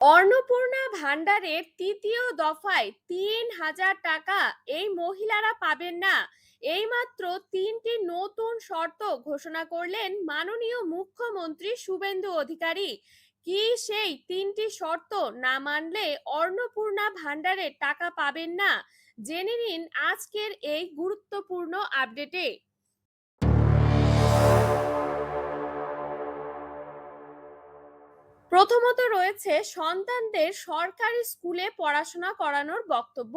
অন্নপূর্ণা ভান্ডারের তৃতীয় দফায় ৩,০০০ টাকা এই মহিলারা পাবেন না। এইমাত্র তিনটি নতুন শর্ত ঘোষণা করলেন মাননীয় মুখ্যমন্ত্রী শুভেন্দু অধিকারী। কি সেই তিনটি শর্ত না মানলে অন্নপূর্ণা ভান্ডারের টাকা পাবেন না? জেনে নিন আজকের এই গুরুত্বপূর্ণ আপডেটে। প্রথমত রয়েছে সন্তানদের সরকারি স্কুলে পড়াশোনা করানোর বক্তব্য।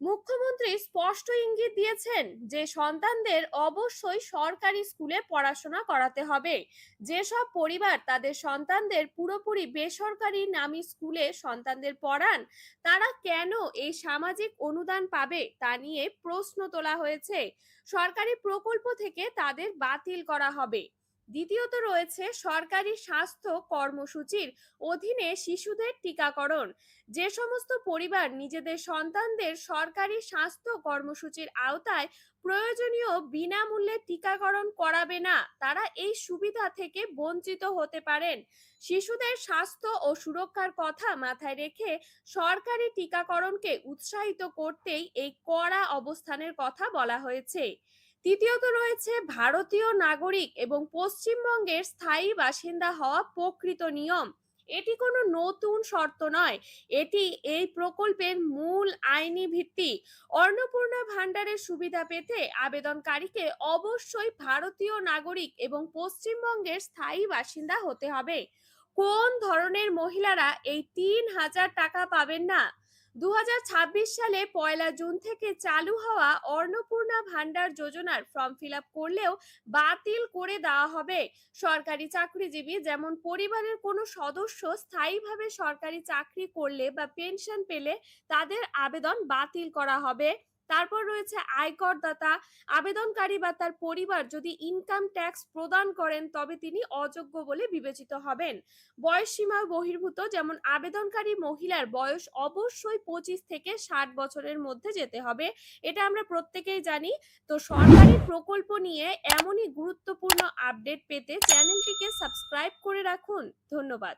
মুখ্যমন্ত্রী স্পষ্ট ইঙ্গিত দিয়েছেন যে সন্তানদের অবশ্যই সরকারি স্কুলে পড়াশোনা করাতে হবে। যেসব পরিবার তাদের সন্তানদের পুরোপুরি বেসরকারি নামী স্কুলে সন্তানদের পড়ান, তারা কেন এই সামাজিক অনুদান পাবে তা নিয়ে প্রশ্ন তোলা হয়েছে। সরকারি প্রকল্প থেকে তাদের বাতিল করা হবে। দ্বিতীয়ত রয়েছে সরকারি স্বাস্থ্য কর্মসূচির অধীনে শিশুদের টিকাকরণ। যে সমস্ত পরিবার নিজেদের সন্তানদের সরকারি স্বাস্থ্য কর্মসূচির আওতায় প্রয়োজনীয় বিনামূল্যে টিকাকরণ করাবে না, তারা এই সুবিধা থেকে বঞ্চিত হতে পারেন। শিশুদের স্বাস্থ্য ও সুরক্ষার কথা মাথায় রেখে সরকারি টিকাকরণকে উৎসাহিত করতেই এই কড়া অবস্থানের কথা বলা হয়েছে। তৃতীয়ত রয়েছে ভারতীয় নাগরিক এবং পশ্চিমবঙ্গের স্থায়ী বাসিন্দা হওয়া প্রকৃত নিয়ম। এটি কোনো নতুন শর্ত নয়, এটি এই প্রকল্পের মূল আইনি ভিত্তি। অন্নপূর্ণা ভান্ডারের সুবিধা পেতে আবেদনকারীকে অবশ্যই ভারতীয় নাগরিক এবং পশ্চিমবঙ্গের স্থায়ী বাসিন্দা হতে হবে। কোন ধরনের মহিলারা এই ৩,০০০ টাকা পাবেন না? ২০২৬ সালে ১লা জুন থেকে চালু হওয়া অন্নপূর্ণা ভান্ডার যোজনার ফর্ম ফিল আপ করলেও বাতিল করে দেওয়া হবে। সরকারি চাকরিজীবী যেমন পরিবারের কোনো সদস্য স্থায়ীভাবে সরকারি চাকরি করলে বা পেনশন পেলে তাদের আবেদন বাতিল করা হবে। তারপর রয়েছে আয়করদাতা। আবেদনকারী বা তার পরিবার যদি ইনকাম ট্যাক্স প্রদান করেন তবে তিনি অযোগ্য বলে বিবেচিত হবেন। বয়স সীমা বহির্ভূত, যেমন আবেদনকারী মহিলার বয়স অবশ্যই 25 থেকে 60 বছরের মধ্যে যেতে হবে। এটা আমরা প্রত্যেকেই জানি। তো সরকারি প্রকল্প নিয়ে এমনই গুরুত্বপূর্ণ আপডেট পেতে চ্যানেলটিকে সাবস্ক্রাইব করে রাখুন। ধন্যবাদ।